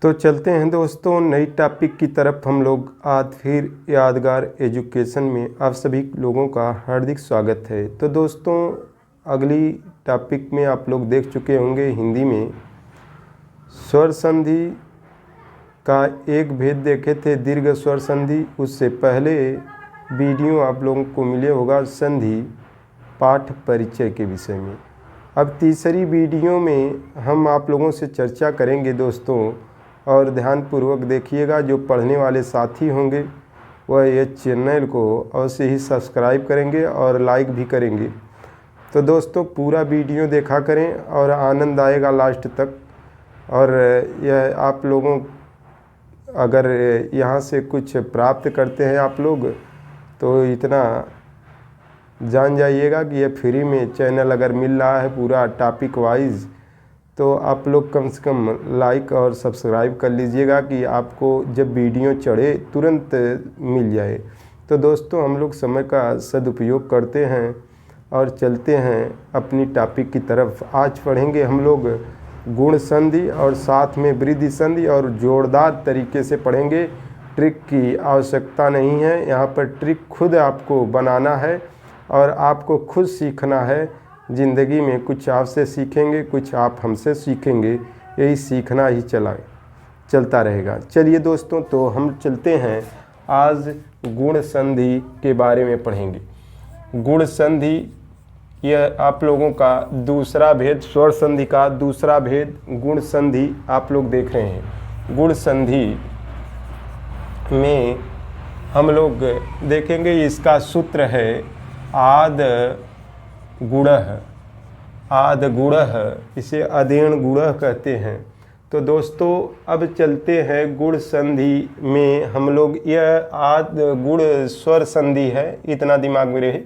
तो चलते हैं दोस्तों नई टॉपिक की तरफ हम लोग। आज फिर यादगार एजुकेशन में आप सभी लोगों का हार्दिक स्वागत है। तो दोस्तों अगली टॉपिक में आप लोग देख चुके होंगे हिंदी में स्वर संधि का एक भेद देखे थे, दीर्घ स्वर संधि। उससे पहले वीडियो आप लोगों को मिले होगा संधि पाठ परिचय के विषय में। अब तीसरी वीडियो में हम आप लोगों से चर्चा करेंगे दोस्तों, और ध्यानपूर्वक देखिएगा। जो पढ़ने वाले साथी होंगे वह ये चैनल को अवश्य ही सब्सक्राइब करेंगे और लाइक भी करेंगे। तो दोस्तों पूरा वीडियो देखा करें और आनंद आएगा लास्ट तक। और यह आप लोगों अगर यहाँ से कुछ प्राप्त करते हैं आप लोग तो इतना जान जाइएगा कि यह फ्री में चैनल अगर मिल रहा है पूरा टॉपिक वाइज, तो आप लोग कम से कम लाइक और सब्सक्राइब कर लीजिएगा कि आपको जब वीडियो चढ़े तुरंत मिल जाए। तो दोस्तों हम लोग समय का सदुपयोग करते हैं और चलते हैं अपनी टॉपिक की तरफ। आज पढ़ेंगे हम लोग गुण संधि और साथ में वृद्धि संधि, और जोरदार तरीके से पढ़ेंगे। ट्रिक की आवश्यकता नहीं है, यहाँ पर ट्रिक खुद आपको बनाना है और आपको खुद सीखना है। ज़िंदगी में कुछ आपसे सीखेंगे, कुछ आप हमसे सीखेंगे, यही सीखना ही चलता रहेगा। चलिए दोस्तों तो हम चलते हैं, आज गुण संधि के बारे में पढ़ेंगे। गुण संधि यह आप लोगों का दूसरा भेद, स्वर संधि का दूसरा भेद गुण संधि आप लोग देख रहे हैं। गुण संधि में हम लोग देखेंगे, इसका सूत्र है आद गुणः। आद गुणः, इसे अदेण गुणः कहते हैं। तो दोस्तों अब चलते हैं गुण संधि में। हम लोग यह आद गुण स्वर संधि है, इतना दिमाग में रहे।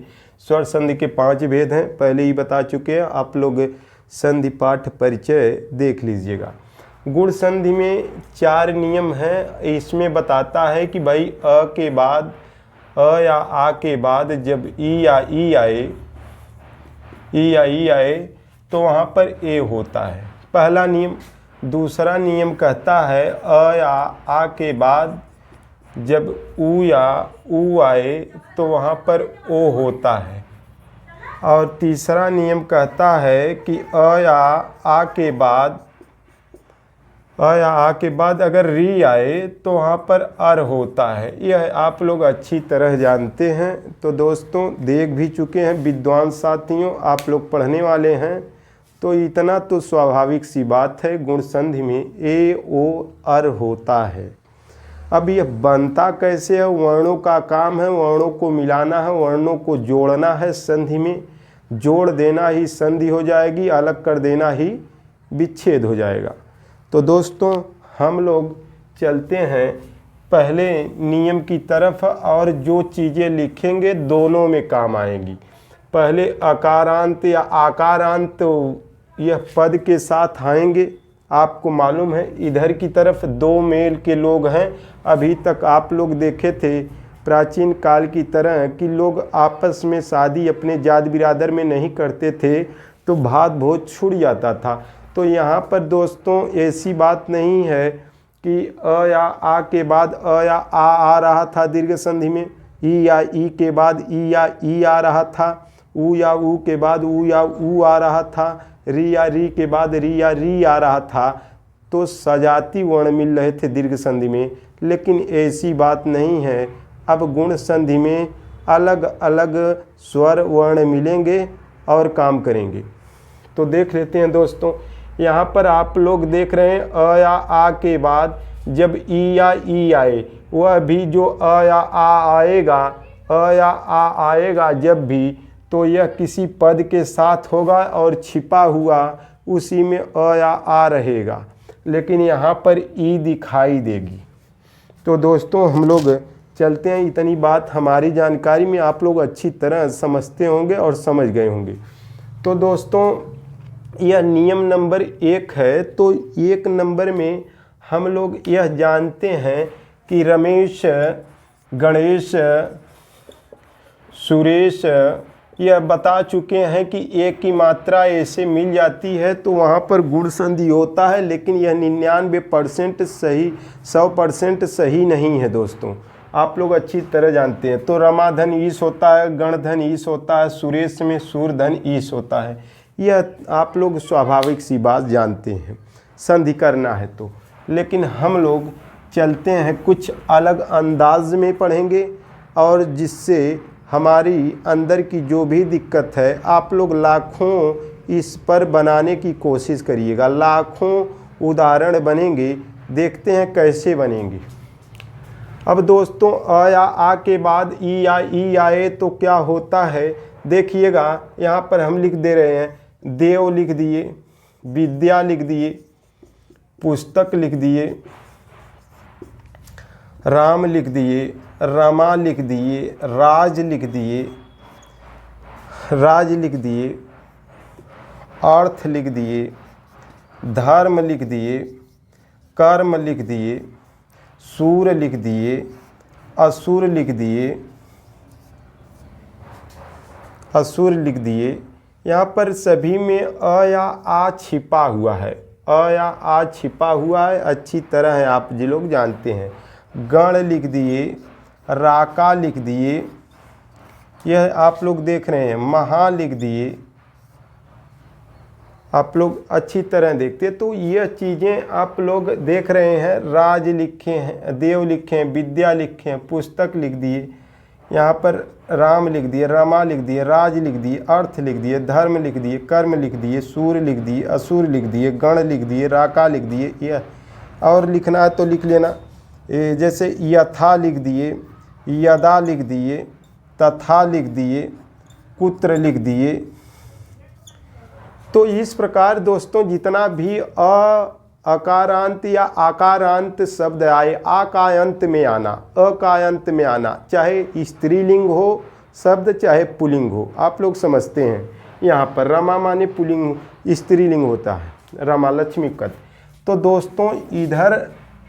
स्वर संधि के 5 भेद हैं, पहले ही बता चुके हैं। आप लोग संधि पाठ परिचय देख लीजिएगा। गुण संधि में 4 नियम हैं। इसमें बताता है कि भाई अ के बाद, अ या आ के बाद जब ई या ई आए तो वहाँ पर ए होता है, पहला नियम। दूसरा नियम कहता है अ या आ के बाद जब ऊ या ऊ आए तो वहाँ पर ओ होता है। और तीसरा नियम कहता है कि अ या आ के बाद अगर री आए तो वहाँ पर अर होता है। यह आप लोग अच्छी तरह जानते हैं। तो दोस्तों देख भी चुके हैं, विद्वान साथियों आप लोग पढ़ने वाले हैं, तो इतना तो स्वाभाविक सी बात है। गुण संधि में ए ओ अर होता है। अब यह बनता कैसे है, वर्णों का काम है, वर्णों को मिलाना है, वर्णों को जोड़ना है। संधि में जोड़ देना ही संधि हो जाएगी, अलग कर देना ही विच्छेद हो जाएगा। तो दोस्तों हम लोग चलते हैं पहले नियम की तरफ, और जो चीज़ें लिखेंगे दोनों में काम आएंगी। पहले अकारांत या आकारांत तो यह पद के साथ आएंगे। आपको मालूम है इधर की तरफ 2 मेल के लोग हैं। अभी तक आप लोग देखे थे प्राचीन काल की तरह कि लोग आपस में शादी अपने जात बिरादर में नहीं करते थे, तो भात भोज छूट जाता था। तो यहाँ पर दोस्तों ऐसी बात नहीं है कि अ या आ के बाद अ या आ रहा था दीर्घ संधि में, ई या ई के बाद ई या ई आ रहा था, ऊ या ऊ के बाद ऊ या ऊ आ रहा था, री या री के बाद री या री आ रहा था। तो सजाती वर्ण मिल रहे थे दीर्घ संधि में, लेकिन ऐसी बात नहीं है। अब गुण संधि में अलग अलग स्वर वर्ण मिलेंगे और काम करेंगे। तो देख लेते हैं दोस्तों, यहाँ पर आप लोग देख रहे हैं अ या आ के बाद जब ई या ई आए, वह भी जो अ या आ आएगा, अ या आ आएगा जब भी, तो यह किसी पद के साथ होगा और छिपा हुआ उसी में अ या आ रहेगा, लेकिन यहाँ पर ई दिखाई देगी। तो दोस्तों हम लोग चलते हैं, इतनी बात हमारी जानकारी में आप लोग अच्छी तरह समझते होंगे और समझ गए होंगे। तो दोस्तों यह नियम नंबर 1 है। तो 1 नंबर में हम लोग यह जानते हैं कि रमेश, गणेश, सुरेश, यह बता चुके हैं कि एक की मात्रा ऐसे मिल जाती है तो वहाँ पर गुण संधि होता है, लेकिन यह 99% सही 100% सही नहीं है दोस्तों, आप लोग अच्छी तरह जानते हैं। तो रमाधन ईश होता है, गणधन ईश होता है, सुरेश में सूरधन ईश होता है, यह आप लोग स्वाभाविक सी बात जानते हैं संधि करना है तो। लेकिन हम लोग चलते हैं कुछ अलग अंदाज में पढ़ेंगे, और जिससे हमारी अंदर की जो भी दिक्कत है आप लोग लाखों इस पर बनाने की कोशिश करिएगा, लाखों उदाहरण बनेंगे, देखते हैं कैसे बनेंगे। अब दोस्तों अ या आ के बाद ई या ई आए तो क्या होता है, देखिएगा यहाँ पर हम लिख दे रहे हैं, देव लिख दिए, विद्या लिख दिए, पुस्तक लिख दिए, राम लिख दिए, रमा लिख दिए, राज लिख दिए, राज लिख दिए, अर्थ लिख दिए, धर्म लिख दिए, कर्म लिख दिए, सूर लिख दिए, असुर लिख दिए, असुर लिख दिए। यहाँ पर सभी में अ या आ छिपा हुआ है, अ या आ छिपा हुआ है, अच्छी तरह है आप जी लोग जानते हैं। गण लिख दिए, राका लिख दिए, यह आप लोग देख रहे हैं, महा लिख दिए, आप लोग अच्छी तरह देखते हैं। तो यह चीज़ें आप लोग देख रहे हैं, राज लिखे हैं, देव लिखे हैं, विद्या लिखे हैं, पुस्तक लिख दिए, यहाँ पर राम लिख दिए, रमा लिख दिए, राज लिख दिए, अर्थ लिख दिए, धर्म लिख दिए, कर्म लिख दिए, सूर लिख दिए, असुर लिख दिए, गण लिख दिए, राका लिख दिए, यह और लिखना है तो लिख लेना, जैसे यथा लिख दिए, यदा लिख दिए, तथा लिख दिए, कुत्र लिख दिए। तो इस प्रकार दोस्तों जितना भी अकारांत या आकारांत शब्द आए, आ का अंत में आना, अ का अंत में आना, चाहे स्त्रीलिंग हो शब्द चाहे पुल्लिंग हो, आप लोग समझते हैं। यहाँ पर रमा माने पुल्लिंग स्त्रीलिंग होता है, रमा लक्ष्मी कद। तो दोस्तों इधर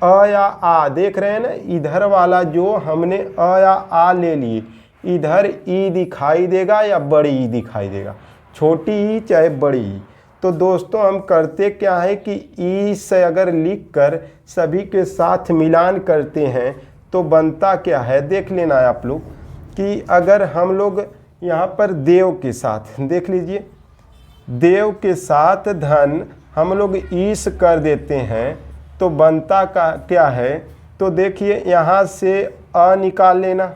अ या आ देख रहे हैं ना, इधर वाला जो हमने अ या आ ले लिए, इधर ई दिखाई देगा या बड़ी ई दिखाई देगा, छोटी ई चाहे बड़ी ई। तो दोस्तों हम करते क्या है कि ई से अगर लिख कर सभी के साथ मिलान करते हैं तो बनता क्या है, देख लेना है आप लोग कि अगर हम लोग यहाँ पर देव के साथ देख लीजिए, देव के साथ धन हम लोग ईश कर देते हैं तो बनता का क्या है, तो देखिए यहाँ से अ निकाल लेना,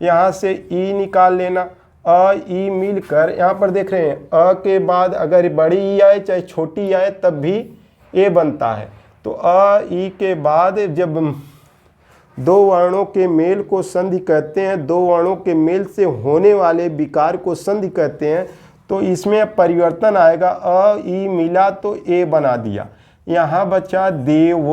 यहाँ से ई निकाल लेना, अ ई मिलकर यहाँ पर देख रहे हैं अ के बाद अगर बड़ी ई आए चाहे छोटी आए तब भी ए बनता है। तो अ ई के बाद जब दो वर्णों के मेल को संधि कहते हैं, दो वर्णों के मेल से होने वाले विकार को संधि कहते हैं, तो इसमें परिवर्तन आएगा, अ ई मिला तो ए बना दिया, यहाँ बचा देव,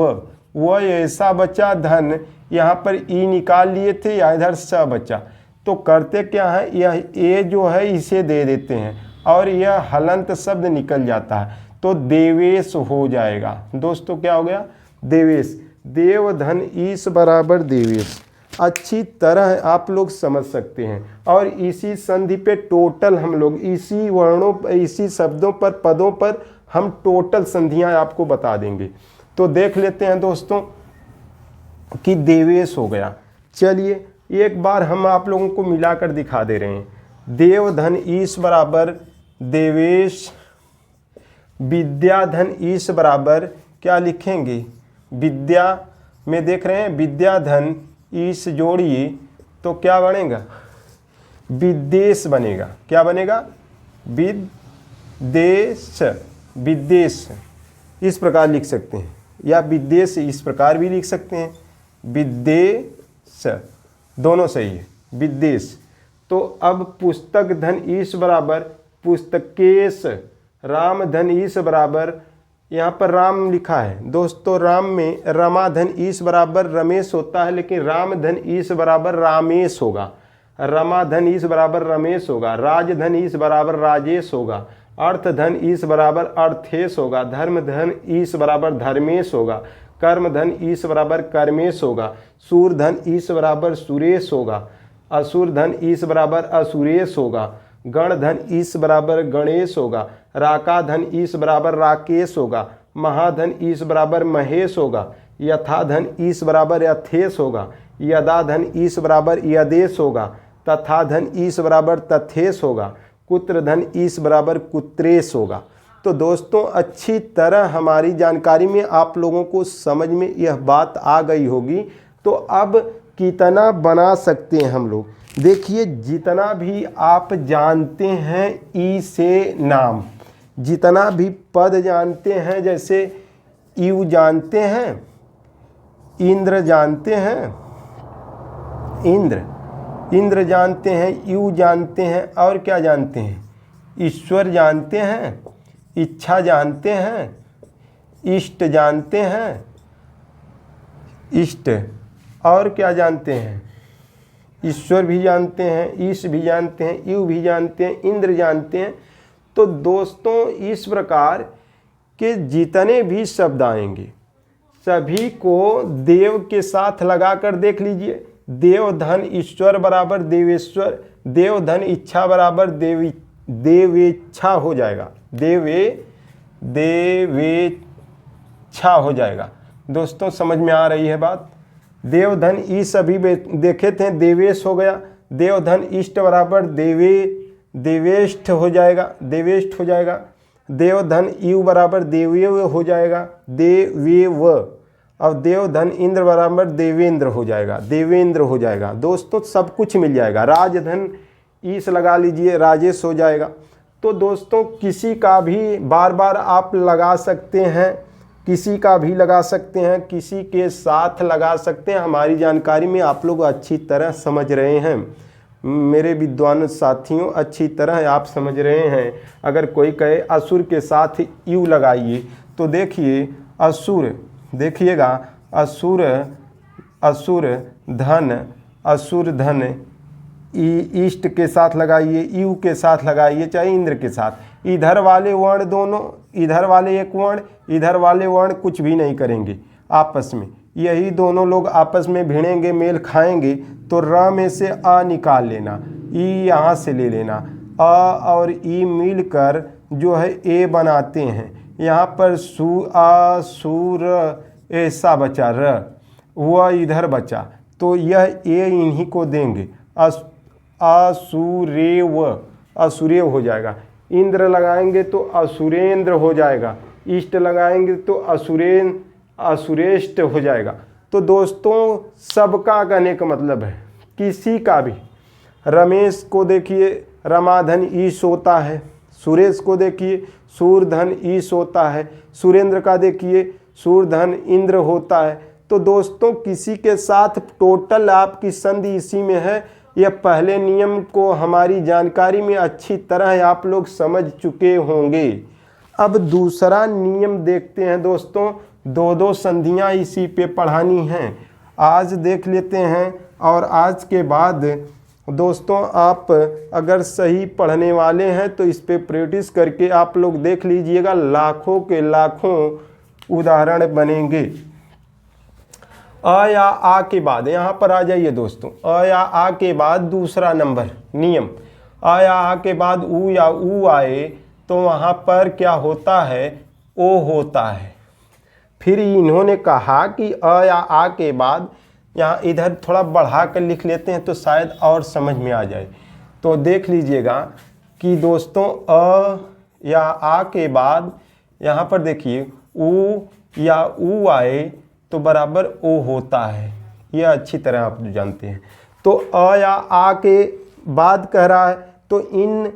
वह ऐसा बचा धन, यहाँ पर ई निकाल लिए थे या इधर स बचा। तो करते क्या है, यह ए जो है इसे दे देते हैं और यह हलंत शब्द निकल जाता है तो देवेश हो जाएगा। दोस्तों क्या हो गया, देवेश, देव धन ईश बराबर देवेश, अच्छी तरह आप लोग समझ सकते हैं। और इसी संधि पे टोटल हम लोग इसी वर्णों इसी शब्दों पर पदों पर हम टोटल संधियां आपको बता देंगे। तो देख लेते हैं दोस्तों कि देवेश हो गया। चलिए एक बार हम आप लोगों को मिलाकर दिखा दे रहे हैं, देव धन ईश बराबर देवेश, विद्या धन ईश बराबर क्या लिखेंगे, विद्या में देख रहे हैं विद्या धन ईश जोड़िए तो क्या बनेगा, विदेश बनेगा। क्या बनेगा, विदेश, विदेश इस प्रकार लिख सकते हैं, या विदेश इस प्रकार भी लिख सकते हैं, विदेश दोनों सही है, विदेश। तो अब पुस्तक धन ईश बराबर पुस्तकेश, राम धन ईश बराबर, यहाँ पर राम लिखा है दोस्तों, राम में रमा धन ईश बराबर रमेश होता है, लेकिन राम धन ईश बराबर रामेश होगा, रमा धन ईश बराबर रमेश होगा, राज धन ईश बराबर राजेश होगा, अर्थ धन ईश बराबर अर्थेश होगा, धर्म धन ईश बराबर धर्मेश होगा, कर्म धन ईश बराबर कर्मेश होगा, सूर धन ईश बराबर सुरेश होगा, असुर धन ईश बराबर असुरेश होगा, गण धन ईश बराबर गणेश होगा, राका धन ईश बराबर राकेश होगा, महाधन ईश बराबर महेश होगा, यथा धन ईश बराबर यथेश होगा, यदा धन ईश बराबर यदेश होगा, तथा धन ईश बराबर तथेश होगा, कुत्र धन ईश बराबर कुत्रेश होगा। तो दोस्तों अच्छी तरह हमारी जानकारी में आप लोगों को समझ में यह बात आ गई होगी। तो अब कितना बना सकते हैं हम लोग, देखिए जितना भी आप जानते हैं ई से नाम, जितना भी पद जानते हैं, जैसे यू जानते हैं, इंद्र जानते हैं, इंद्र जानते हैं, यू जानते हैं, और क्या जानते हैं, ईश्वर जानते हैं, इच्छा जानते हैं, इष्ट जानते हैं, इष्ट, और क्या जानते हैं, ईश्वर भी जानते हैं, ईश भी जानते हैं, यू भी जानते हैं, इंद्र जानते हैं। तो दोस्तों इस प्रकार के जितने भी शब्द आएंगे सभी को देव के साथ लगाकर देख लीजिए। देव धन ईश्वर बराबर देवेश्वर, देव धन इच्छा बराबर देवेच्छा हो जाएगा, देवेच्छा हो जाएगा। दोस्तों समझ में आ रही है बात। देव धन ई सभी देखे थे, देवेश हो गया, देव धन इष्ट बराबर देवेष्ठ हो जाएगा, देवेष्ठ हो जाएगा। देव धन यू बराबर देवेव हो जाएगा, देवेव। अब देव धन इंद्र बराबर देवेंद्र हो जाएगा, देवेंद्र हो जाएगा। दोस्तों सब कुछ मिल जाएगा। राजधन ईश लगा लीजिए, राजेश हो जाएगा। तो दोस्तों किसी का भी बार बार आप लगा सकते हैं, किसी का भी लगा सकते हैं, किसी के साथ लगा सकते हैं। हमारी जानकारी में आप लोग अच्छी तरह समझ रहे हैं, मेरे विद्वान साथियों, अच्छी तरह आप समझ रहे हैं। अगर कोई कहे असुर के साथ यू लगाइए, तो देखिए असुर, देखिएगा असुर, असुर धन इष्ट के साथ लगाइए, यू के साथ लगाइए, चाहे इंद्र के साथ। इधर वाले वर्ण दोनों, इधर वाले एक वर्ण, इधर वाले वर्ण कुछ भी नहीं करेंगे आपस में, यही दोनों लोग आपस में भिड़ेंगे, मेल खाएंगे। तो र में से अ निकाल लेना, ई यहाँ से ले लेना, अ और ई मिलकर जो है ए बनाते हैं। यहाँ पर सुर ऐसा बचा, र वह इधर बचा, तो यह ए इन्हीं को देंगे, असुरेव, असुरेव हो जाएगा। इंद्र लगाएंगे तो असुरेंद्र हो जाएगा, इष्ट लगाएंगे तो असुरेष्ट हो जाएगा। तो दोस्तों सबका कहने का मतलब है किसी का भी। रमेश को देखिए रमाधन ईश होता है, सुरेश को देखिए सूरधन ईश होता है, सुरेंद्र का देखिए सूरधन इंद्र होता है। तो दोस्तों किसी के साथ टोटल आपकी संधि इसी में है। यह पहले नियम को हमारी जानकारी में अच्छी तरह आप लोग समझ चुके होंगे। अब दूसरा नियम देखते हैं दोस्तों, दो दो संधियां इसी पे पढ़ानी हैं, आज देख लेते हैं। और आज के बाद दोस्तों आप अगर सही पढ़ने वाले हैं तो इस पे प्रैक्टिस करके आप लोग देख लीजिएगा, लाखों के लाखों उदाहरण बनेंगे। अ या आ के बाद यहाँ पर आ जाइए दोस्तों, अ या आ के बाद दूसरा नंबर नियम, अ या आ के बाद ऊ या ऊ आए तो वहाँ पर क्या होता है, ओ होता है। फिर इन्होंने कहा कि अ या आ के बाद, यहाँ इधर थोड़ा बढ़ा कर लिख लेते हैं तो शायद और समझ में आ जाए। तो देख लीजिएगा कि दोस्तों अ या आ के बाद यहाँ पर देखिए ऊ या ऊ आए तो बराबर ओ होता है, यह अच्छी तरह आप जानते हैं। तो अ या आ के बाद कह रहा है, तो इन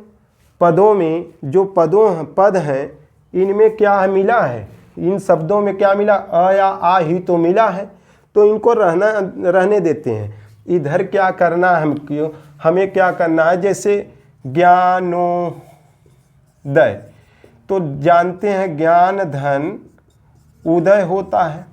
पदों में जो पद हैं इनमें क्या मिला है, इन शब्दों में क्या मिला, अ या आ ही तो मिला है। तो इनको रहने देते हैं। इधर क्या करना है हमें क्या करना है, जैसे ज्ञानोदय, तो जानते हैं ज्ञान धन उदय होता है।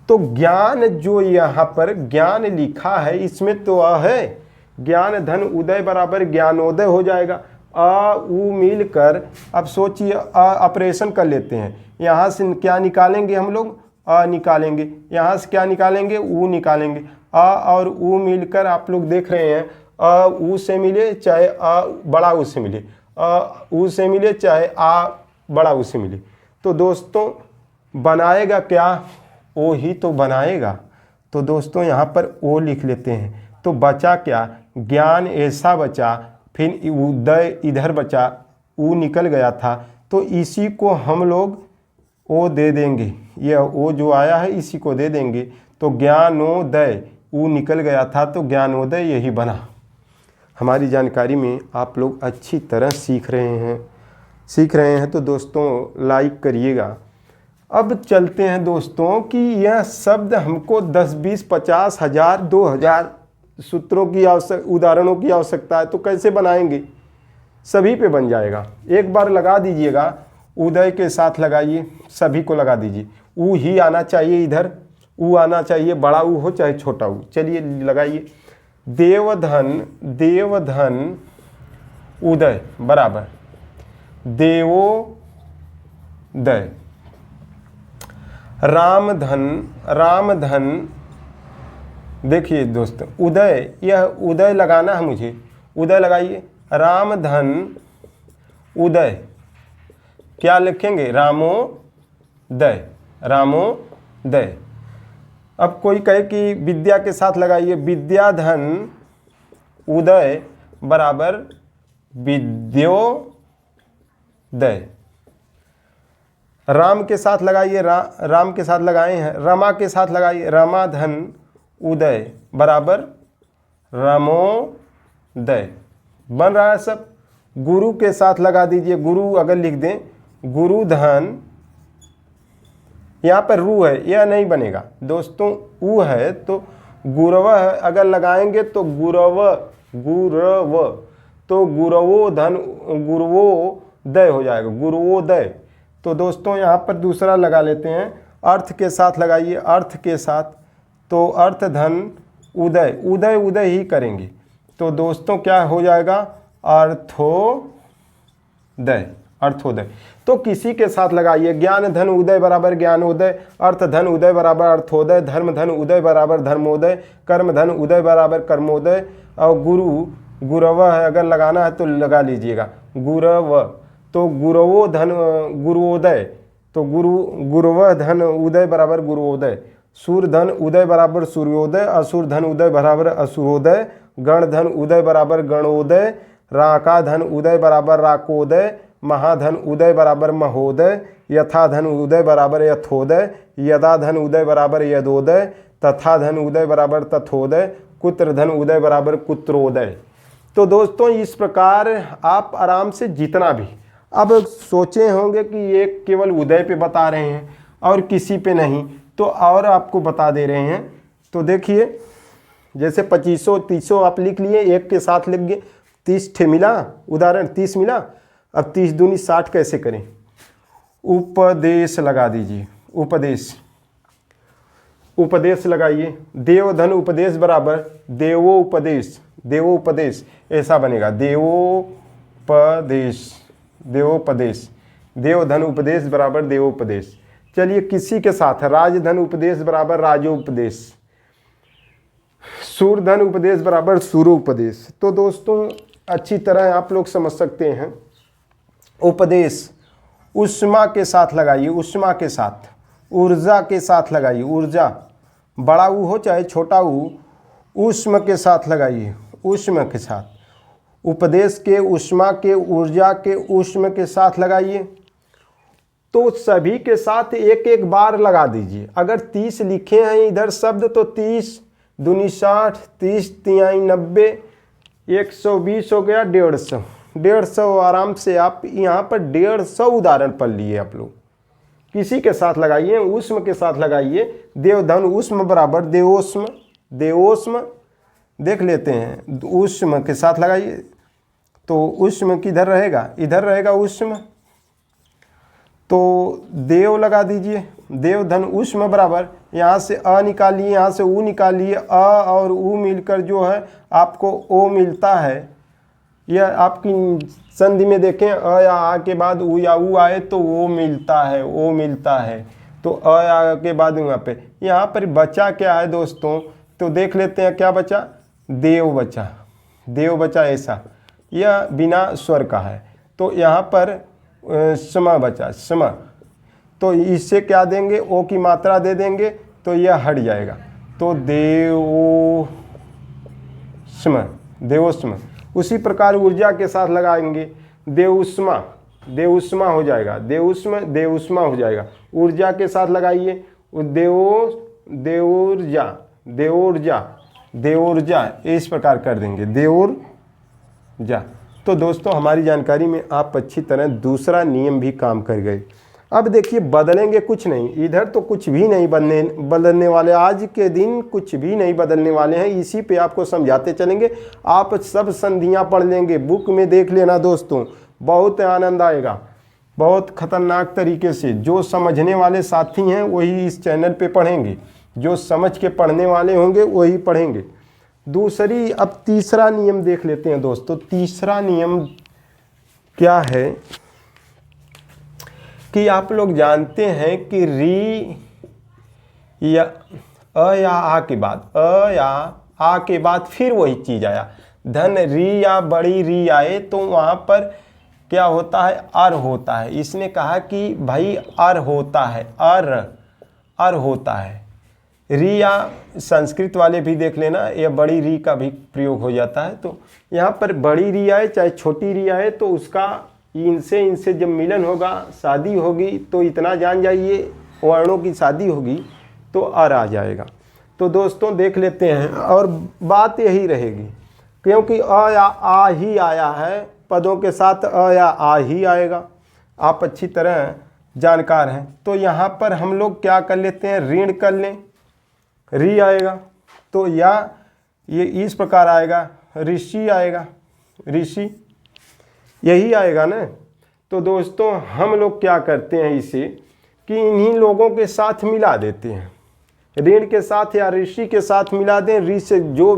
तो ज्ञान जो यहाँ पर ज्ञान लिखा है इसमें तो अ है, ज्ञान धन उदय बराबर ज्ञानोदय हो जाएगा। अ उ मिलकर, अब सोचिए ऑपरेशन कर लेते हैं। यहाँ से क्या निकालेंगे हम लोग, अ निकालेंगे, यहाँ से क्या निकालेंगे, ऊ निकालेंगे। अ और ऊ मिलकर आप लोग देख रहे हैं अ ऊ से मिले चाहे अ बड़ा ऊ से मिले, अ ऊ से मिले चाहे आ बड़ा ऊ से मिले, तो दोस्तों बनाएगा क्या, ओ ही तो बनाएगा। तो दोस्तों यहाँ पर ओ लिख लेते हैं। तो बचा क्या, ज्ञान ऐसा बचा, फिर उदय इधर बचा, ऊ निकल गया था, तो इसी को हम लोग ओ दे देंगे, यह ओ जो आया है इसी को दे देंगे। तो ज्ञानोदय, ऊ निकल गया था तो ज्ञानोदय यही बना। हमारी जानकारी में आप लोग अच्छी तरह सीख रहे हैं तो दोस्तों लाइक करिएगा। अब चलते हैं दोस्तों कि यह शब्द हमको 10, 20, 50, 1000, 2000 सूत्रों की उदाहरणों की आवश्यकता है, तो कैसे बनाएंगे, सभी पे बन जाएगा। एक बार लगा दीजिएगा, उदय के साथ लगाइए, सभी को लगा दीजिए। ऊ ही आना चाहिए इधर, ऊ आना चाहिए, बड़ा ऊ हो चाहे छोटा ऊ। चलिए लगाइए, देवधन, देवधन उदय बराबर देवोदय। रामधन, रामधन, देखिए दोस्तों उदय, यह उदय लगाना है मुझे, उदय लगाइए। रामधन उदय, क्या लिखेंगे, रामोदय, रामोदय। अब कोई कहे कि विद्या के साथ लगाइए, विद्याधन उदय बराबर विद्योदय। राम के साथ लगाइए, राम के साथ लगाए हैं, रमा के साथ लगाइए, रमाधन उदय बराबर रमोदय। बन रहा है सब। गुरु के साथ लगा दीजिए, गुरु अगर लिख दें, गुरुधन, यहाँ पर रू है, यह नहीं बनेगा दोस्तों, ऊ है तो गुरव अगर लगाएंगे तो गुरव, गुरव, तो गुरवोधन, गुरवोदय हो जाएगा, गुरवोदय। तो दोस्तों यहाँ पर दूसरा लगा लेते हैं, अर्थ के साथ लगाइए, अर्थ के साथ, तो अर्थधन उदय, उदय उदय ही करेंगे, तो दोस्तों क्या हो जाएगा, अर्थोदय, अर्थोदय। तो किसी के साथ लगाइए, ज्ञान धन उदय बराबर ज्ञानोदय, अर्थ धन उदय बराबर अर्थोदय, धर्म धन उदय बराबर धर्मोदय, कर्म धन उदय बराबर कर्मोदय। और गुरु, गुरव है अगर लगाना है तो लगा लीजिएगा, गुरव, तो गुरवो धन गुरुओदय, तो गुरुव धन उदय बराबर गुरुओदय। सूर्य धन उदय बराबर सूर्योदय, असुर धन उदय बराबर असुरोदय, गण धन उदय बराबर गणोदय, राका धन उदय बराबर राकोदय, महाधन उदय बराबर महोदय, यथा धन उदय बराबर यथोदय, यदा धन उदय बराबर यदोदय, तथा धन उदय बराबर तथोदय, कुत्र धन उदय बराबर कुत्रोदय। तो दोस्तों इस प्रकार आप आराम से जितना भी, अब सोचे होंगे कि ये केवल उदय पे बता रहे हैं और किसी पे नहीं, तो और आपको बता दे रहे हैं। तो देखिए जैसे 2500 30 आप लिख लिए, एक के साथ लिख गए, 30 ठे मिला, उदाहरण 30 मिला। अब 30 दूनी 60 कैसे करें, उपदेश लगा दीजिए, उपदेश, उपदेश लगाइए, देवधन उपदेश बराबर देवोपदेश, देवोपदेश ऐसा बनेगा, देवोपदेश, देवोपदेश, देवधन उपदेश बराबर देवोपदेश। चलिए किसी के साथ, राजधन उपदेश बराबर राजोपदेश, सूरधन उपदेश बराबर सूरोपदेश। तो दोस्तों अच्छी तरह आप लोग समझ सकते हैं। उपदेश उष्मा के साथ लगाइए, उष्मा के साथ, ऊर्जा के साथ लगाइए, ऊर्जा, बड़ा ऊ हो चाहे छोटा ऊ, उष्म के साथ लगाइए, उष्म के साथ, उपदेश के उष्मा के, ऊर्जा के, उष्म के साथ लगाइए। तो सभी के साथ एक एक बार लगा दीजिए। अगर 30 लिखे हैं इधर शब्द तो 30 दूनी 60, 30 तिहाई 90, 120 हो गया 150, 150 आराम से आप यहाँ पर 150 उदाहरण पढ़ लिए आप लोग। किसी के साथ लगाइए, उष्म के साथ लगाइए, देवधन उष्म बराबर देवोष्म, देवोष्म देख लेते हैं, उष्म के साथ लगाइए, तो उष्म किधर रहेगा, इधर रहेगा उष्म, तो देव लगा दीजिए, देवधन उष्म बराबर, यहाँ से अ निकालिए, यहाँ से ऊ निकालिए, अ और ऊ मिलकर जो है आपको ओ मिलता है। यह आपकी संधि में देखें, अ या आ के बाद ऊ या ऊ आए तो वो मिलता है, ओ मिलता है, तो अ या के बाद वहाँ पे, यहाँ पर बचा क्या है दोस्तों, तो देख लेते हैं क्या बचा, देव बचा, देव बचा ऐसा, यह बिना स्वर का है। तो यहाँ पर सम बचा, सम, तो इससे क्या देंगे, ओ की मात्रा दे देंगे तो यह हट जाएगा। तो देवोष्म, देवोष्म। उसी प्रकार ऊर्जा के साथ लगाएंगे, देवउष्मा, देवउष्मा हो जाएगा, देवउष्म देवउष्मा हो जाएगा। ऊर्जा के साथ लगाइए, देवोर्जा, देवोर्जा, देवोर्जा, इस प्रकार कर देंगे, देवोर्जा। तो दोस्तों हमारी जानकारी में आप अच्छी तरह दूसरा नियम भी काम कर गए। अब देखिए बदलेंगे कुछ नहीं, इधर तो कुछ भी नहीं बदलने वाले, आज के दिन कुछ भी नहीं बदलने वाले हैं, इसी पे आपको समझाते चलेंगे। आप सब संधियां पढ़ लेंगे, बुक में देख लेना दोस्तों, बहुत आनंद आएगा, बहुत खतरनाक तरीके से। जो समझने वाले साथी हैं वही इस चैनल पे पढ़ेंगे, जो समझ के पढ़ने वाले होंगे वही पढ़ेंगे। दूसरी, अब तीसरा नियम देख लेते हैं दोस्तों। तीसरा नियम क्या है कि आप लोग जानते हैं कि री या अ या आ के बाद, अ या आ के बाद फिर वही चीज आया, धन री या बड़ी री आए तो वहाँ पर क्या होता है, अर होता है। इसने कहा कि भाई अर होता है, अर होता है। री या संस्कृत वाले भी देख लेना, या बड़ी री का भी प्रयोग हो जाता है। तो यहाँ पर बड़ी री आए चाहे छोटी री आए तो उसका इनसे जब मिलन होगा, शादी होगी, तो इतना जान जाइए वर्णों की शादी होगी तो अर आ जाएगा। तो दोस्तों देख लेते हैं, और बात यही रहेगी क्योंकि अ या आ ही आया है, पदों के साथ अ या आ ही आएगा, आप अच्छी तरह जानकार हैं। तो यहाँ पर हम लोग क्या कर लेते हैं, ऋण कर लें, री आएगा तो या ये इस प्रकार आएगा, ऋषि आएगा, ऋषि यही आएगा ना। तो दोस्तों हम लोग क्या करते हैं इसे कि इन्हीं लोगों के साथ मिला देते हैं, ऋण के साथ या ऋषि के साथ मिला दें। ऋष जो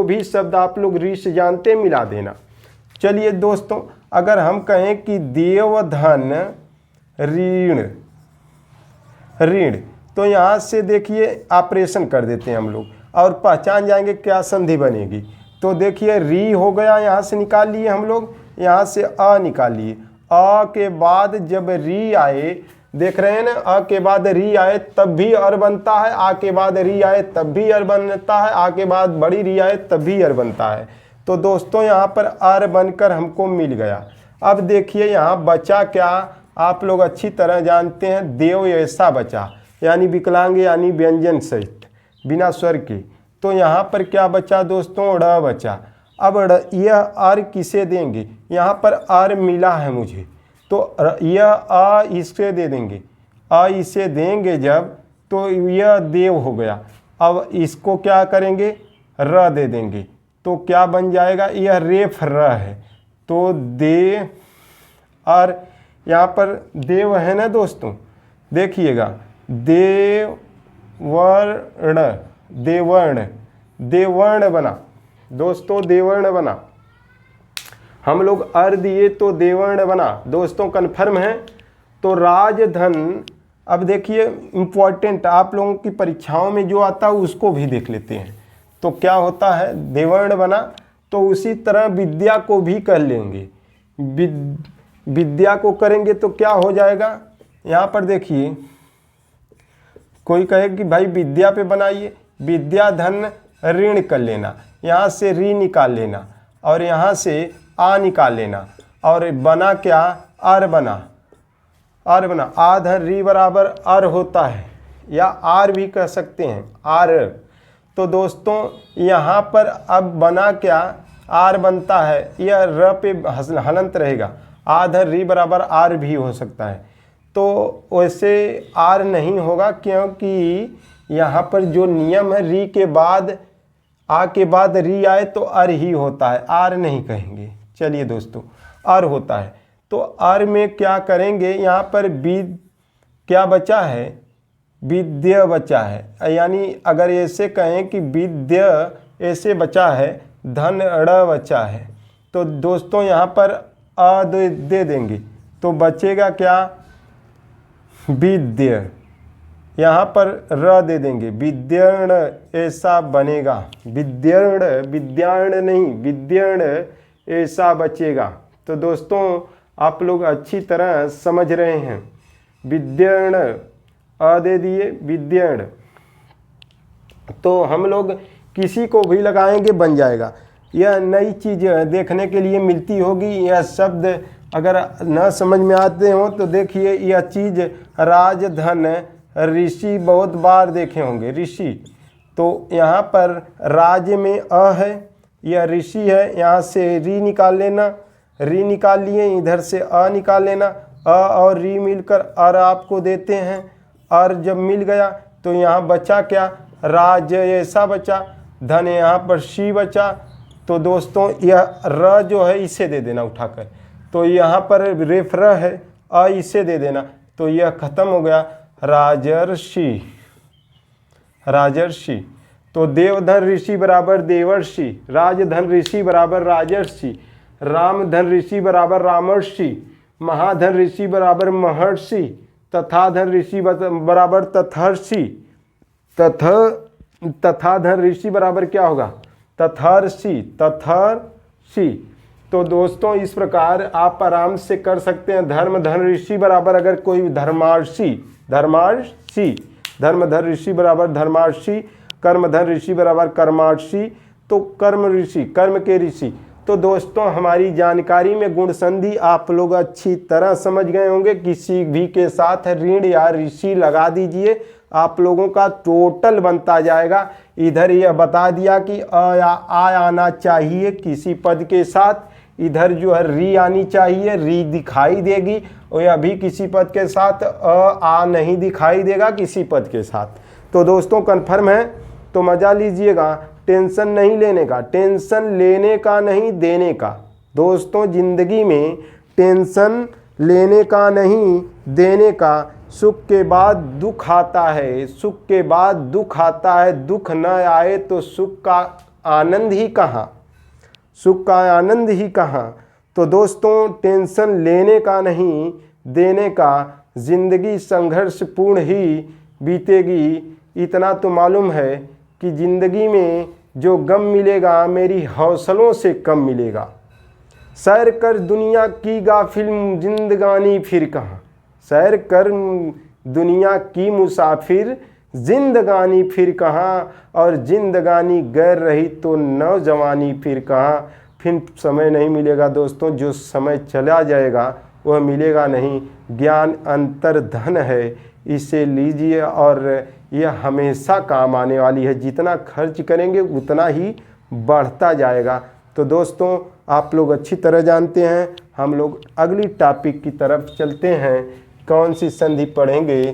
भी शब्द आप लोग ऋष जानते हैं मिला देना। चलिए दोस्तों, अगर हम कहें कि देवधन ऋण, ऋण, तो यहाँ से देखिए ऑपरेशन कर देते हैं हम लोग और पहचान जाएंगे क्या संधि बनेगी। तो देखिए री हो गया, यहाँ से निकाल लिए हम लोग, यहाँ से अ निकाल लिए। अ के बाद जब री आए, देख रहे हैं ना, अ के बाद री आए तब भी अर बनता है, आ के बाद री आए तब भी अर बनता है, आ के बाद बड़ी री आए तब भी अर बनता है। तो दोस्तों यहाँ पर अर बनकर हमको मिल गया। अब देखिए यहाँ बचा क्या, आप लोग अच्छी तरह जानते हैं, देव ऐसा बचा, यानी विकलांग, यानी व्यंजन सहित बिना स्वर के। तो यहाँ पर क्या बचा दोस्तों, ड़ बचा। अब यह अर किसे देंगे, यहाँ पर अर मिला है मुझे, तो यह अ इससे दे देंगे, अ इसे देंगे जब, तो यह देव हो गया। अब इसको क्या करेंगे, र दे देंगे, तो क्या बन जाएगा, यह रेफ र है, तो दे अर, यहाँ पर देव है ना दोस्तों, देखिएगा, देवर्ण, देवर्ण, देवर्ण बना दोस्तों, देवर्ण बना। हम लोग अर दिए तो देवर्ण बना दोस्तों, कन्फर्म है। तो राजधन, अब देखिए इम्पॉर्टेंट, आप लोगों की परीक्षाओं में जो आता है उसको भी देख लेते हैं। तो क्या होता है, देवर्ण बना, तो उसी तरह विद्या को भी कर लेंगे, विद्या को करेंगे तो क्या हो जाएगा, यहाँ पर देखिए कोई कहे कि भाई विद्या पे बनाइए, विद्या धन ऋण कर लेना, यहाँ से री निकाल लेना और यहाँ से आ निकाल लेना, और बना क्या, अर बना, अर बना। आ धन री बराबर अर होता है, या आर भी कह सकते हैं, आर। तो दोस्तों यहाँ पर अब बना क्या, आर बनता है, यह र पे हलंत रहेगा, आ धन री बराबर आर भी हो सकता है। तो वैसे आर नहीं होगा, क्योंकि यहाँ पर जो नियम है, री के बाद, आ के बाद री आए तो अर ही होता है, आर नहीं कहेंगे। चलिए दोस्तों, अर होता है, तो अर में क्या करेंगे, यहाँ पर विद क्या बचा है, विद्य बचा है, यानी अगर ऐसे कहें कि विद्य ऐसे बचा है, धन ड़ बचा है, तो दोस्तों यहाँ पर अ दे देंगे, तो बचेगा क्या, विद्य, यहाँ पर र दे देंगे, विद्यण ऐसा बनेगा, विद्यण, विद्याण नहीं, विद्यण ऐसा बचेगा। तो दोस्तों आप लोग अच्छी तरह समझ रहे हैं। विद्यण अ दे दिए, विद्यण, तो हम लोग किसी को भी लगाएंगे बन जाएगा। यह नई चीज़ देखने के लिए मिलती होगी। यह शब्द अगर न समझ में आते हो तो देखिए, यह चीज़ राजधन ऋषि बहुत बार देखे होंगे, ऋषि। तो यहाँ पर राज में अ है, यह ऋषि है, यहाँ से री निकाल लेना, री निकाल लिए, इधर से अ निकाल लेना, अ और री मिलकर अर आपको देते हैं। अर जब मिल गया तो यहाँ बचा क्या, राज ऐसा बचा, धन यहाँ पर शी बचा। तो दोस्तों यह र जो है इसे दे देना उठाकर, तो यहाँ पर रेफ र है, अ इसे दे देना, तो यह खत्म हो गया, राजर्षि, राजर्षि। तो देवधन ऋषि बराबर देवर्षि, राजधन ऋषि बराबर राजर्षि, रामधन ऋषि बराबर रामर्षि, महाधन ऋषि बराबर महर्षि, तथाधन ऋषि बराबर तथर्षि, तथाधन ऋषि बराबर क्या होगा, तथर्षि, तथर्षि। तो दोस्तों इस प्रकार आप आराम से कर सकते हैं। धर्म धन ऋषि बराबर अगर कोई धर्मार्षि, धर्मार्षि, धर्म धन ऋषि बराबर धर्मार्षि, कर्म धन ऋषि बराबर कर्मार्षि, तो कर्म ऋषि, कर्म के ऋषि। तो दोस्तों हमारी जानकारी में गुण संधि आप लोग अच्छी तरह समझ गए होंगे। किसी भी के साथ ऋण या ऋषि लगा दीजिए, आप लोगों का टोटल बनता जाएगा। इधर यह बता दिया कि अ या आ आना चाहिए किसी पद के साथ, इधर जो है री आनी चाहिए, री दिखाई देगी, और यह भी किसी पद के साथ अ आ नहीं दिखाई देगा किसी पद के साथ। तो दोस्तों कन्फर्म है, तो मजा लीजिएगा, टेंशन नहीं लेने का, टेंशन लेने का नहीं देने का। दोस्तों जिंदगी में टेंशन लेने का नहीं देने का। सुख के बाद दुख आता है, सुख के बाद दुख आता है, दुख न आए तो सुख का आनंद ही कहाँ, सुख का आनंद ही कहाँ। तो दोस्तों टेंशन लेने का नहीं देने का, जिंदगी संघर्षपूर्ण ही बीतेगी। इतना तो मालूम है कि जिंदगी में जो गम मिलेगा मेरी हौसलों से कम मिलेगा। सैर कर दुनिया की गाफिल जिंदगानी फिर कहाँ, सैर कर दुनिया की मुसाफिर जिंदगानी फिर कहाँ, और जिंदगानी गैर रही तो नौजवानी फिर कहाँ। फिर समय नहीं मिलेगा दोस्तों, जो समय चला जाएगा वह मिलेगा नहीं। ज्ञान अंतर्धन है, इसे लीजिए और यह हमेशा काम आने वाली है। जितना खर्च करेंगे उतना ही बढ़ता जाएगा। तो दोस्तों आप लोग अच्छी तरह जानते हैं। हम लोग अगली टॉपिक की तरफ चलते हैं। कौन सी संधि पढ़ेंगे,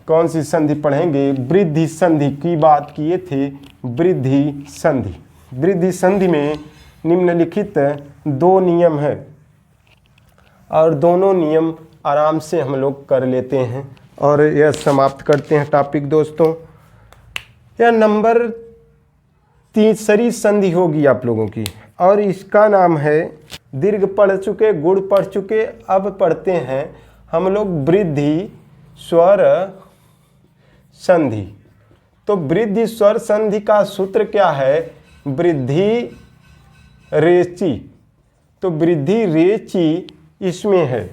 कौन सी संधि पढ़ेंगे? वृद्धि संधि की बात किए थे। वृद्धि संधि, वृद्धि संधि में निम्नलिखित दो नियम है और दोनों नियम आराम से हम लोग कर लेते हैं और यह समाप्त करते हैं टॉपिक। दोस्तों यह नंबर तीसरी संधि होगी आप लोगों की और इसका नाम है, दीर्घ पढ़ चुके, गुण पढ़ चुके, अब पढ़ते हैं हम लोग वृद्धि स्वर संधि। तो वृद्धि स्वर संधि का सूत्र क्या है? वृद्धि रेची। तो वृद्धि रेची इसमें है।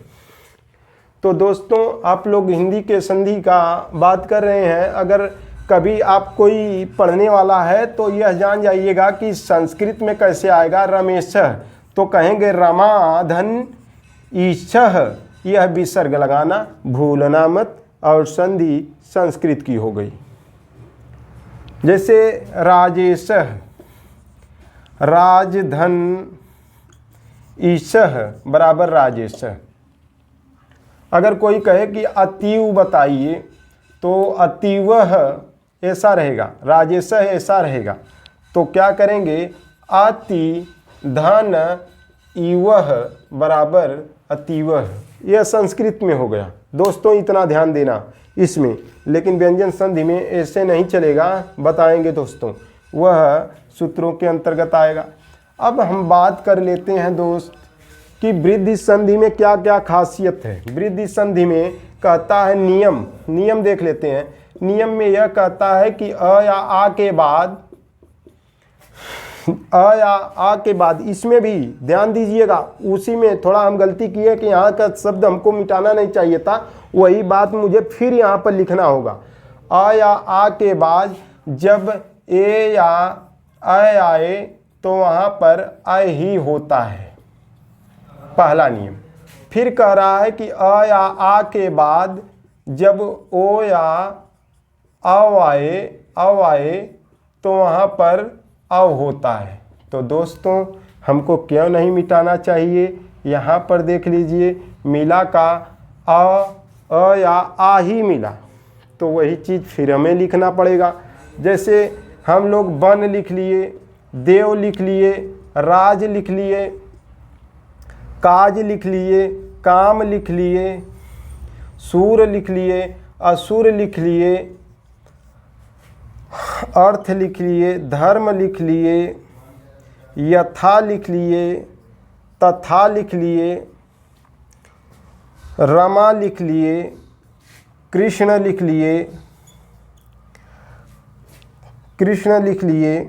तो दोस्तों आप लोग हिंदी के संधि का बात कर रहे हैं। अगर कभी आप कोई पढ़ने वाला है तो यह जान जाइएगा कि संस्कृत में कैसे आएगा। रमेश तो कहेंगे रमाधन ईशः, यह विसर्ग लगाना भूलना मत, और संधि संस्कृत की हो गई। जैसे राजेश, राजधन ईशः बराबर राजेश। अगर कोई कहे कि अतीव बताइए तो अतीवः ऐसा रहेगा, राजेश ऐसा रहेगा। तो क्या करेंगे? अति धन इवः बराबर अतीवः, यह संस्कृत में हो गया। दोस्तों इतना ध्यान देना इसमें, लेकिन व्यंजन संधि में ऐसे नहीं चलेगा, बताएंगे दोस्तों, वह सूत्रों के अंतर्गत आएगा। अब हम बात कर लेते हैं दोस्त कि वृद्धि संधि में क्या क्या खासियत है। वृद्धि संधि में कहता है नियम, नियम देख लेते हैं। नियम में यह कहता है कि अ या आ के बाद, अ या आ के बाद, इसमें भी ध्यान दीजिएगा, उसी में थोड़ा हम गलती किए कि यहाँ का शब्द हमको मिटाना नहीं चाहिए था, वही बात मुझे फिर यहाँ पर लिखना होगा। अ या आ के बाद जब ए या अ आए तो वहाँ पर अ ही होता है, पहला नियम। फिर कह रहा है कि अ या आ के बाद जब ओ या अव आए तो वहाँ पर अव होता है। तो दोस्तों हमको क्यों नहीं मिटाना चाहिए, यहाँ पर देख लीजिए, मिला का अ या आ ही मिला, तो वही चीज़ फिर हमें लिखना पड़ेगा। जैसे हम लोग बन लिख लिए, देव लिख लिए, राज लिख लिए, काज लिख लिए, काम लिख लिए, सूर लिख लिए, असुर लिख लिए, अर्थ लिख लिए, धर्म लिख लिए, यथा लिख लिए, तथा लिख लिए, रमा लिख लिए, कृष्ण लिख लिए,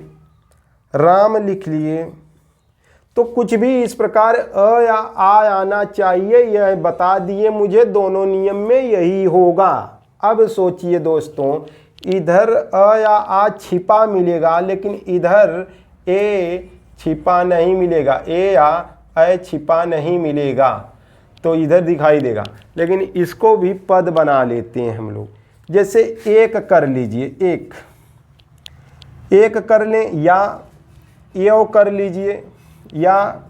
राम लिख लिए। तो कुछ भी इस प्रकार अ या आ आना चाहिए, यह बता दिए मुझे, दोनों नियम में यही होगा। अब सोचिए दोस्तों, इधर अ या आ छिपा मिलेगा, लेकिन इधर ए छिपा नहीं मिलेगा, ए या अ छिपा नहीं मिलेगा, तो इधर दिखाई देगा। लेकिन इसको भी पद बना लेते हैं हम लोग। जैसे एक कर लीजिए, एक कर लें, या एव कर लीजिए, या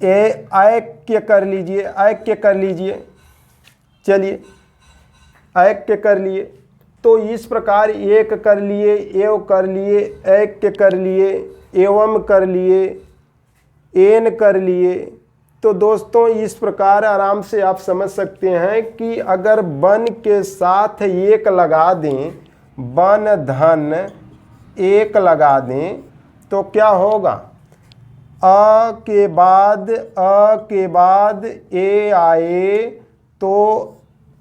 ऐक्य कर लीजिए, ऐक्य कर लीजिए। चलिए ऐक्य कर लिए, तो इस प्रकार एक कर लिए, एव कर लिए, ऐक्य कर लिए, एवं कर लिए, एन कर लिए। तो दोस्तों इस प्रकार आराम से आप समझ सकते हैं कि अगर बन के साथ एक लगा दें, बन धन एक लगा दें, तो क्या होगा, अ के बाद ए आए तो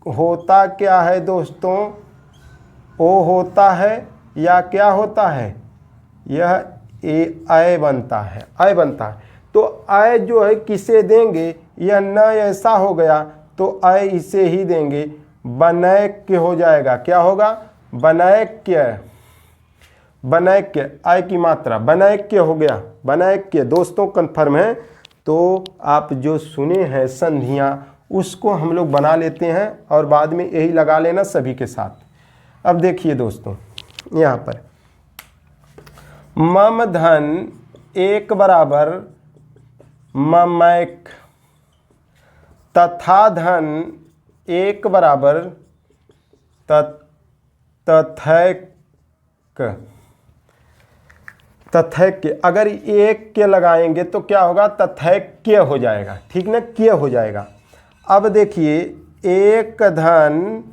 होता क्या है दोस्तों, ओ होता है, या क्या होता है, यह ए आय बनता है, आय बनता है। तो आय जो है किसे देंगे, यह न ऐसा हो गया तो आय इसे ही देंगे, बनैक्य हो जाएगा। क्या होगा, बनैक्य, बनैक्य, आय की मात्रा बनैक्य हो गया, बनैक्य। दोस्तों कन्फर्म है, तो आप जो सुने हैं संधियाँ उसको हम लोग बना लेते हैं और बाद में यही लगा लेना सभी के साथ। अब देखिए दोस्तों, यहाँ पर मम धन एक बराबर ममैक, तथा धन एक बराबर तथैक, तथैक्य। अगर एक के लगाएंगे तो क्या होगा, तथैक्य हो जाएगा, ठीक ना, क्य हो जाएगा। अब देखिए एक धन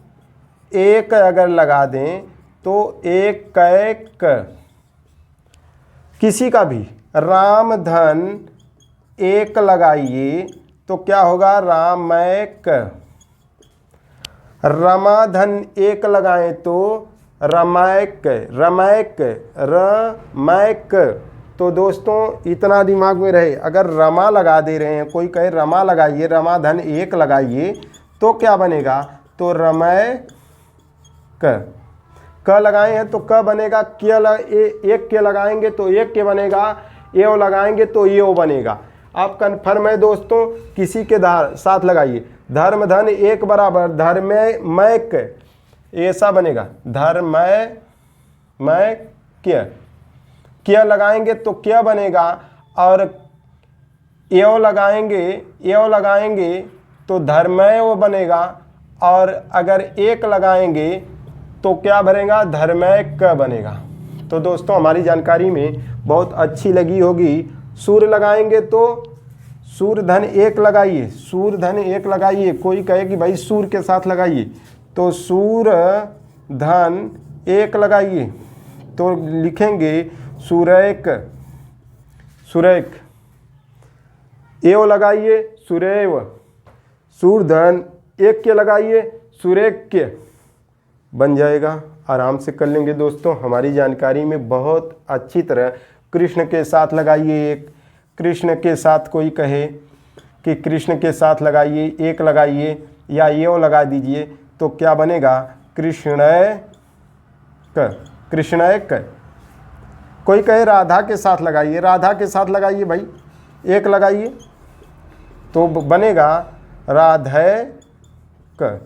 एक अगर लगा दें तो एक कैक, किसी का भी, राम धन एक लगाइए तो क्या होगा, रामैक। रमा धन एक लगाएं तो रमैक, रमैक, रमैक। तो दोस्तों इतना दिमाग में रहे, अगर रमा लगा दे रहे हैं, कोई कहे रमा लगाइए, रमा धन एक लगाइए तो क्या बनेगा, तो रमैक। क लगाए हैं तो क बनेगा, एक के लगाएंगे तो एक के बनेगा, एव लगाएंगे तो एव बनेगा। आप कन्फर्म है दोस्तों, किसी के साथ लगाइए, धर्म धन एक बराबर धर्मैक, ऐसा बनेगा, धर्मैक्य। क्या लगाएंगे तो क्या बनेगा, और एव लगाएंगे तो धर्मैव बनेगा, और अगर एक लगाएंगे तो क्या बनेगा, धर्मैक बनेगा। तो दोस्तों हमारी जानकारी में बहुत अच्छी लगी होगी। सूर्य लगाएंगे तो सूर्य धन एक लगाइए, सूर्य धन एक लगाइए, कोई कहे कि भाई सूर्य के साथ लगाइए, तो सूर्य धन एक लगाइए तो लिखेंगे सुरैक, सुरैक। एव लगाइए सुरैव, सूर्य धन एक के लगाइए सुरेक्य, बन जाएगा। आराम से कर लेंगे दोस्तों। हमारी जानकारी में बहुत अच्छी तरह कृष्ण के साथ लगाइए एक, कृष्ण के साथ कोई कहे कि कृष्ण के साथ लगाइए, एक लगाइए या ये लगा दीजिए तो क्या बनेगा, कृष्णय क, कृष्णय क। कोई कहे राधा के साथ लगाइए, राधा के साथ लगाइए भाई, एक लगाइए तो बनेगा राधय क,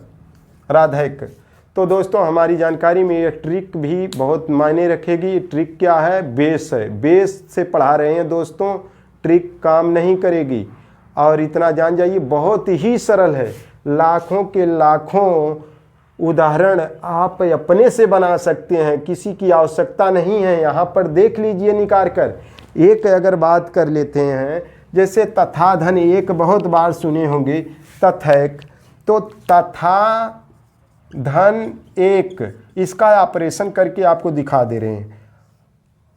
राधय क। तो दोस्तों हमारी जानकारी में ये ट्रिक भी बहुत मायने रखेगी। ट्रिक क्या है, बेस है, बेस से पढ़ा रहे हैं दोस्तों, ट्रिक काम नहीं करेगी। और इतना जान जाइए बहुत ही सरल है, लाखों के लाखों उदाहरण आप अपने से बना सकते हैं, किसी की आवश्यकता नहीं है। यहाँ पर देख लीजिए निकाल कर। एक अगर बात कर लेते हैं, जैसे तथा धन एक बहुत बार सुने होंगे, तथैक, तो तथा धन एक, इसका ऑपरेशन करके आपको दिखा दे रहे हैं।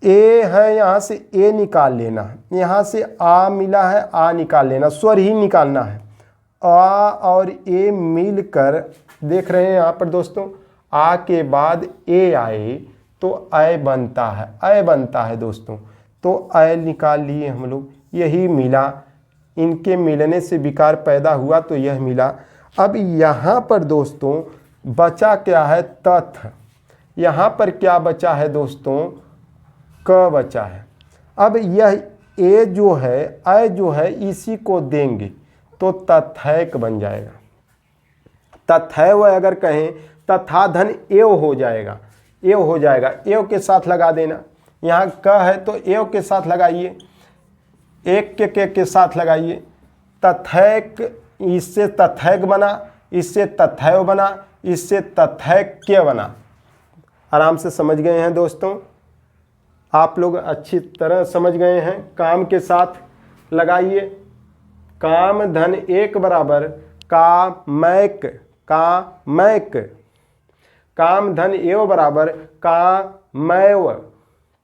ए है, यहाँ से ए निकाल लेना, यहाँ से आ मिला है, आ निकाल लेना, स्वर ही निकालना है। आ और ए मिलकर देख रहे हैं यहाँ पर दोस्तों, आ के बाद ए आए तो अय बनता है, अय बनता है दोस्तों। तो अय निकाल लिए हम लोग, यही मिला, इनके मिलने से विकार पैदा हुआ तो यह मिला। अब यहाँ पर दोस्तों बचा क्या है, तथ। यहाँ पर क्या बचा है दोस्तों, क बचा है। अब यह ए जो है, अय जो है, इसी को देंगे तो तथैक बन जाएगा। तथैव अगर कहें, तथा धन एव हो जाएगा, एव हो जाएगा, एव के साथ लगा देना। यहाँ क है तो एव के साथ लगाइए, एक के साथ लगाइए। तथैक, इससे तथैक बना, इससे तथैव बना, इससे तथैक्य बना। आराम से समझ गए हैं दोस्तों, आप लोग अच्छी तरह समझ गए हैं। काम के साथ लगाइए, काम धन एक बराबर का मैक, का मैक, काम धन एव बराबर का मैव,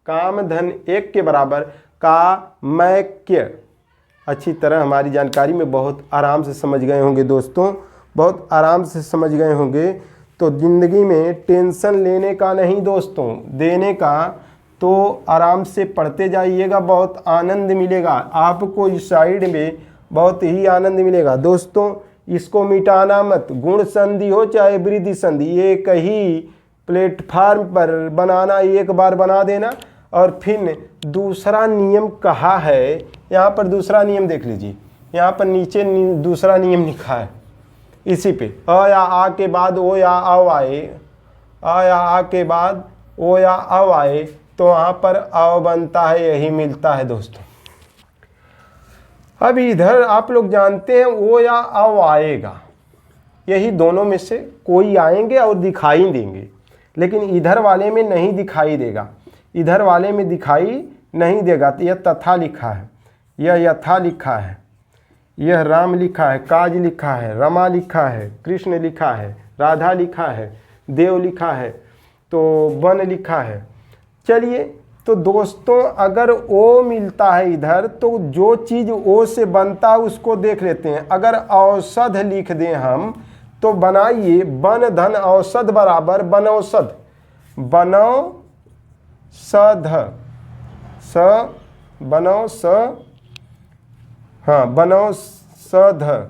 काम धन एक के बराबर का मैक्य। अच्छी तरह हमारी जानकारी में बहुत आराम से समझ गए होंगे दोस्तों, बहुत आराम से समझ गए होंगे। तो ज़िंदगी में टेंशन लेने का नहीं दोस्तों, देने का। तो आराम से पढ़ते जाइएगा, बहुत आनंद मिलेगा आपको, इस साइड में बहुत ही आनंद मिलेगा दोस्तों। इसको मिटाना मत, गुण संधि हो चाहे वृद्धि संधि, एक ही प्लेटफार्म पर बनाना, एक बार बना देना। और फिर दूसरा नियम कहा है, यहाँ पर दूसरा नियम देख लीजिए, यहाँ पर नीचे दूसरा नियम लिखा है, इसी पे अ या आ के बाद ओ या अव आए, अ या आ के बाद ओ या अव आए तो वहाँ पर अव बनता है, यही मिलता है दोस्तों। अब इधर आप लोग जानते हैं ओ या अव आएगा, यही दोनों में से कोई आएंगे और दिखाई देंगे, लेकिन इधर वाले में नहीं दिखाई देगा, इधर वाले में दिखाई नहीं देगा। तो यह तथा लिखा है, यह यथा लिखा है, यह राम लिखा है, काज लिखा है, रमा लिखा है, कृष्ण लिखा है, राधा लिखा है, देव लिखा है, तो वन लिखा है। चलिए तो दोस्तों अगर ओ मिलता है इधर, तो जो चीज़ ओ से बनता है उसको देख लेते हैं। अगर औषध लिख दें हम तो बनाइए, बन धन औषध बराबर बनौषध, बनौषध, स बनौ स, हाँ बनौषध,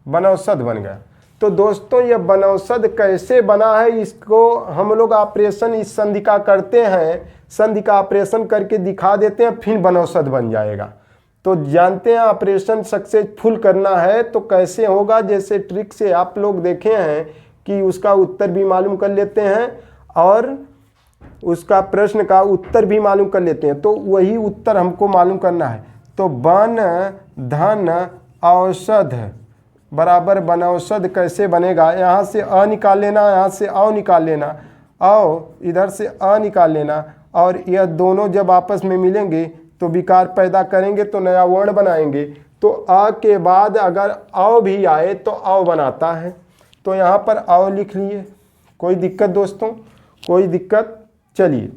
बनौषध बन गया। तो दोस्तों ये बनौषध कैसे बना है, इसको हम लोग ऑपरेशन इस संधि का करते हैं, संधि का ऑपरेशन करके दिखा देते हैं, फिर बनौषध बन जाएगा। तो जानते हैं ऑपरेशन सक्सेसफुल करना है तो कैसे होगा, जैसे ट्रिक से आप लोग देखे हैं कि उसका उत्तर भी मालूम कर लेते हैं और उसका प्रश्न का उत्तर भी मालूम कर लेते हैं। तो वही उत्तर हमको मालूम करना है। तो बन धन औषध बराबर बनौषध कैसे बनेगा, यहाँ से अ निकाल लेना, यहाँ से औ निकाल लेना, औ इधर से अ निकाल लेना, और यह दोनों जब आपस में मिलेंगे तो विकार पैदा करेंगे तो नया वर्ण बनाएंगे। तो अ के बाद अगर औ भी आए तो औ बनाता है, तो यहाँ पर औ लिख लिए। कोई दिक्कत दोस्तों, कोई दिक्कत? चलिए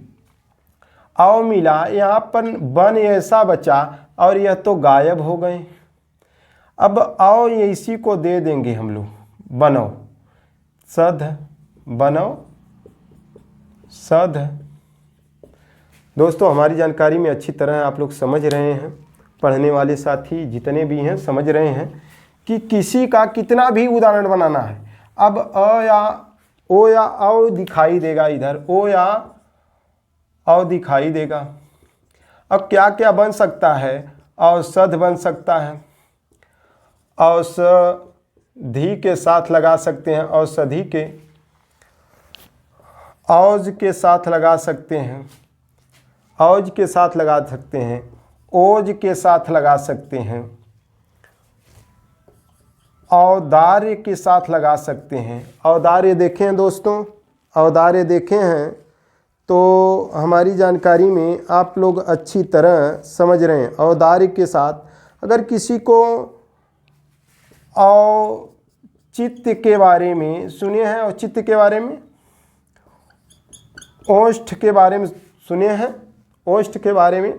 औ मिला, यहाँ पर बन ऐसा बचा और यह तो गायब हो गए। अब औ इसी को दे देंगे हम लोग, बनो सध, बनो सध। दोस्तों हमारी जानकारी में अच्छी तरह आप लोग समझ रहे हैं, पढ़ने वाले साथी जितने भी हैं समझ रहे हैं कि किसी का कितना भी उदाहरण बनाना है। अब अ या ओ या औ दिखाई देगा, इधर ओ या औ दिखाई देगा। अब क्या क्या बन सकता है? औषध बन सकता है, औषधि के साथ लगा सकते हैं, औषधि के, औज के साथ लगा सकते हैं, औज के साथ लगा सकते हैं, ओज के साथ लगा सकते हैं, औदार्य के साथ लगा सकते हैं। औदार्य देखें हैं दोस्तों, औदार्य देखे हैं तो हमारी जानकारी में आप लोग अच्छी तरह समझ रहे हैं। औदार्य के साथ अगर किसी को औचित्य के बारे में सुने हैं, औचित्य के बारे में, ओष्ठ के बारे में सुने हैं, ओष्ठ के बारे में,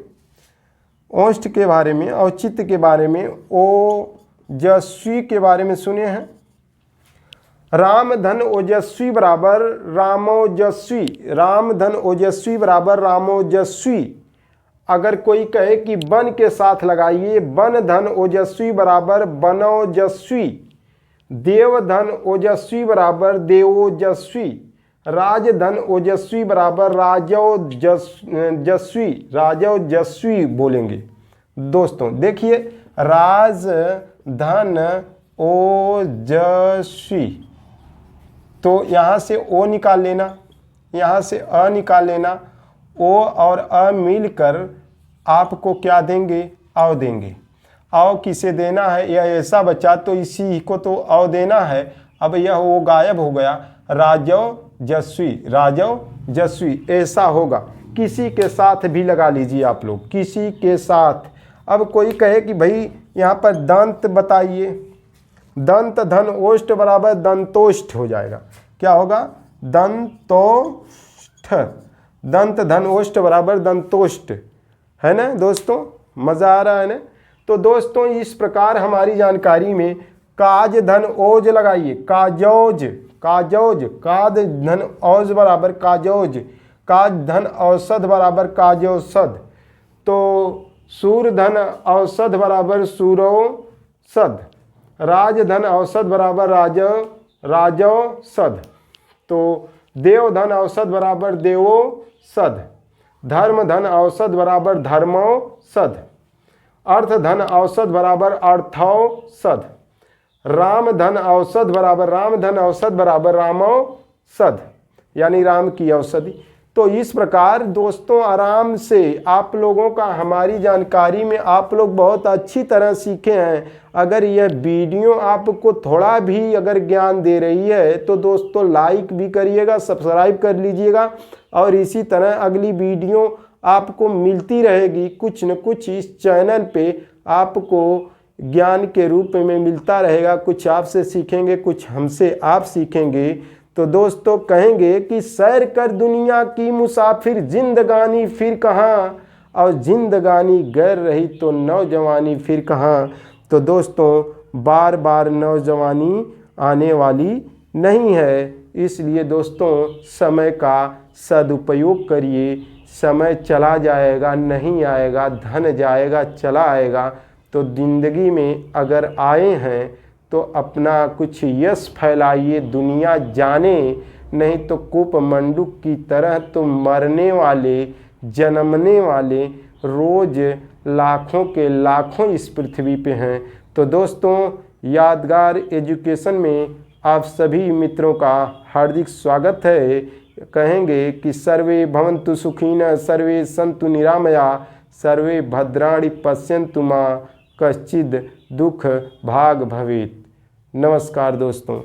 ओष्ठ के बारे में, औचित्य के बारे में, ओजस्वी के बारे में सुने हैं। राम धन ओजस्वी बराबर रामोजस्वी, राम धन ओजस्वी बराबर रामोजस्वी। अगर कोई कहे कि बन के साथ लगाइए, बन धन ओजस्वी बराबर बनोजस्वी, देव धन ओजस्वी बराबर देवोजस्वी, राजधन ओजस्वी बराबर राजोजस्वी, राजोजस्वी बोलेंगे। दोस्तों देखिए, राज धन ओजस्वी, तो यहाँ से ओ निकाल लेना, यहाँ से अ निकाल लेना, ओ और अ मिलकर आपको क्या देंगे? औ देंगे। औ किसे देना है? यह ऐसा बचा तो इसी को तो औ देना है। अब यह वो गायब हो गया, राजोजस्वी, राजोजस्वी ऐसा होगा। किसी के साथ भी लगा लीजिए आप लोग, किसी के साथ। अब कोई कहे कि भाई यहाँ पर दंत बताइए, दंत धन ओष्ठ बराबर दंतोष्ठ हो जाएगा। क्या होगा? दंतोष्ठ, दंत धन ओष्ठ बराबर दंतोष्ठ, है ना दोस्तों? मज़ा आ रहा है ना? तो दोस्तों इस प्रकार हमारी जानकारी में काज धन ओज लगाइए, काजोज, काजोज, काद धन औज बराबर काजोज, काज धन औषध बराबर काजौषध, तो सूर धन औषध बराबर सूरोषध, राज धन औषध बराबर राजौषध, तो देव धन औषध बराबर देवोषध, धर्म धन औषध बराबर धर्मौषध, अर्थ धन औषध बराबर अर्थौषध, राम धन औषध बराबर राम धन औषध बराबर रामौषध, यानी राम की औषधि। तो इस प्रकार दोस्तों आराम से आप लोगों का हमारी जानकारी में आप लोग बहुत अच्छी तरह सीखे हैं। अगर यह वीडियो आपको थोड़ा भी अगर ज्ञान दे रही है तो दोस्तों लाइक भी करिएगा, सब्सक्राइब कर लीजिएगा, और इसी तरह अगली वीडियो आपको मिलती रहेगी। कुछ न कुछ इस चैनल पे आपको ज्ञान के रूप में मिलता रहेगा। कुछ आपसे सीखेंगे, कुछ हमसे आप सीखेंगे। तो दोस्तों कहेंगे कि सैर कर दुनिया की मुसाफिर, जिंदगानी फिर कहाँ, और जिंदगानी गैर रही तो नौजवानी फिर कहाँ। तो दोस्तों बार बार नौजवानी आने वाली नहीं है, इसलिए दोस्तों समय का सदुपयोग करिए। समय चला जाएगा, नहीं आएगा, धन जाएगा, चला आएगा। तो ज़िंदगी में अगर आए हैं तो अपना कुछ यश फैलाइए, दुनिया जाने, नहीं तो कूपमंडूक की तरह तो मरने वाले, जन्मने वाले रोज़ लाखों के लाखों इस पृथ्वी पे हैं। तो दोस्तों यादगार एजुकेशन में आप सभी मित्रों का हार्दिक स्वागत है। कहेंगे कि सर्वे भवन्तु सुखिनः, सर्वे सन्तु निरामया, सर्वे भद्राणि पश्यन्तु मा कश्चिद् दुख भाग भवेत्। नमस्कार दोस्तों।